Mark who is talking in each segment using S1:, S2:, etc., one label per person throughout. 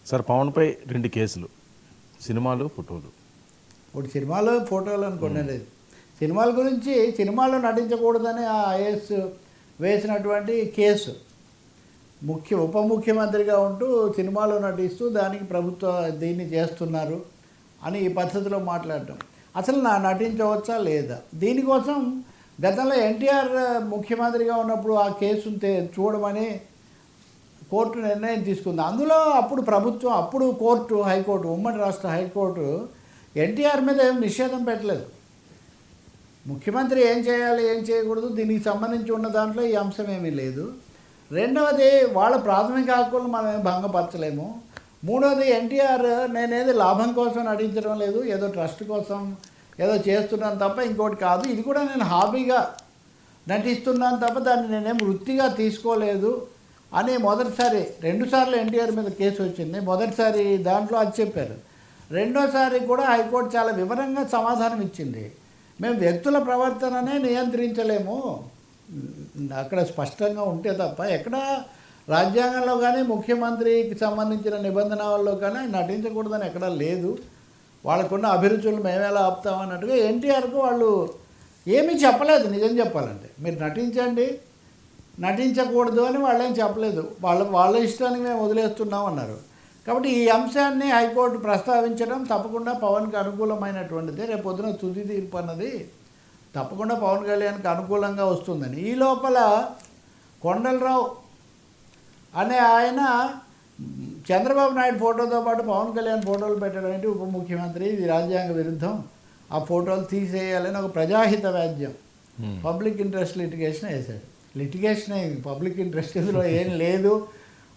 S1: Sir పవన్పై 2 కేసులు, సినిమాలు, ఫోటోలు.
S2: ఇప్పుడు సినిమాలు ఫోటోలు అనుకోండి లేదు, సినిమాల గురించి సినిమాల్లో నటించకూడదని ఆ ఐఏఎస్ వేసినటువంటి కేసు, ఉప ముఖ్యమంత్రిగా ఉంటూ సినిమాలో నటిస్తూ దానికి ప్రభుత్వం దీన్ని చేస్తున్నారు అని ఈ పద్ధతిలో మాట్లాడటం అసలు నటించవచ్చా లేదా? దీనికోసం గతంలో ఎన్టీఆర్ ముఖ్యమంత్రిగా ఉన్నప్పుడు ఆ కేసును చూడమని కోర్టు నిర్ణయం తీసుకుంది. అందులో అప్పుడు ప్రభుత్వం, అప్పుడు కోర్టు, హైకోర్టు, ఉమ్మడి రాష్ట్ర హైకోర్టు ఎన్టీఆర్ మీద ఏం నిషేధం పెట్టలేదు. ముఖ్యమంత్రి ఏం చేయాలి, ఏం చేయకూడదు, దీనికి సంబంధించి ఉన్న దాంట్లో ఈ అంశం ఏమీ లేదు. రెండవది, వాళ్ళ ప్రాథమిక హక్కులను మనం ఏం భంగపరచలేము. మూడవది, ఎన్టీఆర్ నేనేది లాభం కోసం నటించడం లేదు, ఏదో ట్రస్ట్ కోసం ఏదో చేస్తున్నాను తప్ప ఇంకోటి కాదు, ఇది కూడా నేను హాబీగా నటిస్తున్నాను తప్ప దాన్ని నేనేం వృత్తిగా తీసుకోలేదు అని మొదటిసారి, 2 సార్లు ఎన్టీఆర్ మీద కేసు వచ్చింది. మొదటిసారి దాంట్లో అది చెప్పారు. రెండోసారి కూడా హైకోర్టు చాలా వివరంగా సమాధానం ఇచ్చింది. మేము వ్యక్తుల ప్రవర్తననే నియంత్రించలేము, అక్కడ స్పష్టంగా ఉంటే తప్ప ఎక్కడ రాజ్యాంగంలో కానీ ముఖ్యమంత్రికి సంబంధించిన నిబంధనల్లో కానీ నటించకూడదని ఎక్కడా లేదు. వాళ్ళకున్న అభిరుచులు మేమేలా ఆపుతామన్నట్టుగా ఎన్టీఆర్కు వాళ్ళు ఏమీ చెప్పలేదు. నిజం చెప్పాలంటే మీరు నటించండి, నటించకూడదు అని వాళ్ళేం చెప్పలేదు. వాళ్ళ ఇష్టానికి మేము వదిలేస్తున్నాం అన్నారు. కాబట్టి ఈ అంశాన్ని హైకోర్టు ప్రస్తావించడం తప్పకుండా పవన్కి అనుకూలమైనటువంటిది. రేపు పొద్దున తుది తీర్పు అన్నది తప్పకుండా పవన్ కళ్యాణ్కి అనుకూలంగా వస్తుందని. ఈ లోపల కొండలరావు అనే ఆయన చంద్రబాబు నాయుడు ఫోటోతో పాటు పవన్ కళ్యాణ్ ఫోటోలు పెట్టడం ఏంటి, ఉప ముఖ్యమంత్రి, ఇది రాజ్యాంగ విరుద్ధం, ఆ ఫోటోలు తీసేయాలని ఒక ప్రజాహిత వ్యాజ్యం, పబ్లిక్ ఇంట్రెస్ట్ లిటిగేషన్ వేశాడు. లిటిగేషన్ పబ్లిక్ ఇంట్రెస్ట్ ఇందులో ఏం లేదు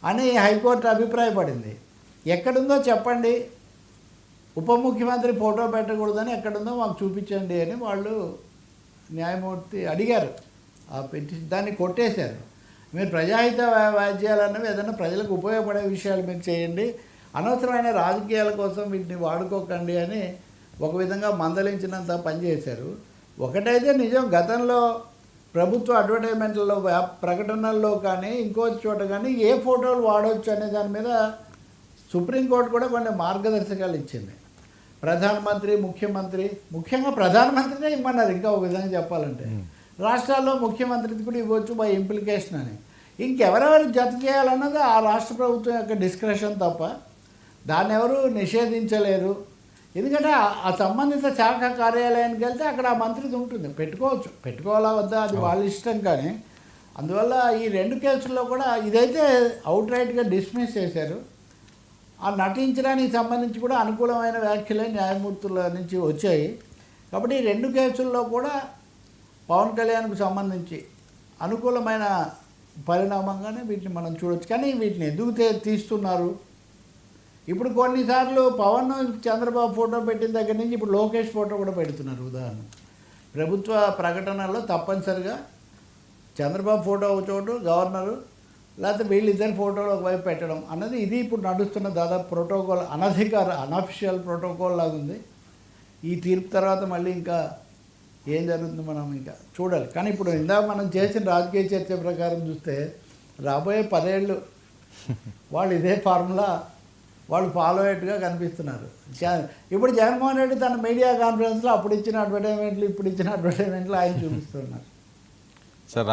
S2: అని హైకోర్టు అభిప్రాయపడింది. ఎక్కడుందో చెప్పండి, ఉప ముఖ్యమంత్రి ఫోటో పెట్టకూడదని ఎక్కడుందో మాకు చూపించండి అని వాళ్ళు న్యాయమూర్తి అడిగారు. ఆ దాన్ని కొట్టేశారు. మీరు ప్రజాహిత వ్యాజ్యాలన్నవి ఏదైనా ప్రజలకు ఉపయోగపడే విషయాలు మీరు చేయండి, అనవసరమైన రాజకీయాల కోసం వీటిని వాడుకోకండి అని ఒక విధంగా మందలించినంత పనిచేశారు. ఒకటైతే నిజం, గతంలో ప్రభుత్వ అడ్వర్టైజ్మెంట్లలో, ప్రకటనల్లో కానీ ఇంకో చోట కానీ ఏ ఫోటోలు వాడవచ్చు అనే దాని మీద సుప్రీంకోర్టు కూడా కొన్ని మార్గదర్శకాలు ఇచ్చింది. ప్రధానమంత్రి, ముఖ్యమంత్రి, ముఖ్యంగా ప్రధానమంత్రినే ఇమ్మన్నారు. ఇంకా ఒక విధంగా చెప్పాలంటే రాష్ట్రాల్లో ముఖ్యమంత్రికి కూడా ఇవ్వచ్చు బై ఇంప్లికేషన్ అని. ఇంకెవరెవరు జత చేయాలన్నది ఆ రాష్ట్ర ప్రభుత్వం యొక్క డిస్క్రిషన్ తప్ప దాన్ని ఎవరు నిషేధించలేరు. ఎందుకంటే ఆ సంబంధిత శాఖ కార్యాలయానికి వెళ్తే అక్కడ ఆ మంత్రిది ఉంటుంది, పెట్టుకోవచ్చు, పెట్టుకోవాలా వద్దా అది వాళ్ళ ఇష్టం. కానీ అందువల్ల ఈ 2 కేసుల్లో కూడా ఇదైతే అవుట్ రైట్గా డిస్మిస్ చేశారు. ఆ నటించడానికి సంబంధించి కూడా అనుకూలమైన వ్యాఖ్యలే న్యాయమూర్తుల నుంచి వచ్చాయి. కాబట్టి ఈ 2 కేసుల్లో కూడా పవన్ కళ్యాణ్కు సంబంధించి అనుకూలమైన పరిణామంగానే వీటిని మనం చూడవచ్చు. కానీ వీటిని ఎందుకు తీస్తున్నారు? ఇప్పుడు కొన్నిసార్లు పవన్ చంద్రబాబు ఫోటో పెట్టిన దగ్గర నుంచి ఇప్పుడు లోకేష్ ఫోటో కూడా పెడుతున్నారు. ఉదాహరణ, ప్రభుత్వ ప్రకటనలో తప్పనిసరిగా చంద్రబాబు ఫోటో ఒక చోటు, గవర్నరు, లేకపోతే వీళ్ళిద్దరి ఫోటోలు ఒకవైపు పెట్టడం అన్నది ఇది ఇప్పుడు నడుస్తున్న దాదాపు ప్రోటోకాల్, అనఫిషియల్ ప్రోటోకాల్ లాగా ఉంది. ఈ తీర్పు తర్వాత మళ్ళీ ఇంకా ఏం జరుగుతుందో మనం ఇంకా చూడాలి. కానీ ఇప్పుడు ఇందాక మనం చేసిన రాజకీయ చర్చ ప్రకారం చూస్తే రాబోయే 10 ఏళ్ళు వాళ్ళు ఇదే ఫార్ములా వాళ్ళు ఫాలో అయ్యేట్టుగా కనిపిస్తున్నారు. ఇప్పుడు జగన్మోహన్ రెడ్డి తన మీడియా కాన్ఫరెన్స్లో అప్పుడు ఇచ్చిన అడ్వర్టైజ్మెంట్లు, ఇప్పుడు ఇచ్చిన అడ్వర్టైజ్మెంట్లు ఆయన చూపిస్తున్నారు.
S1: సార్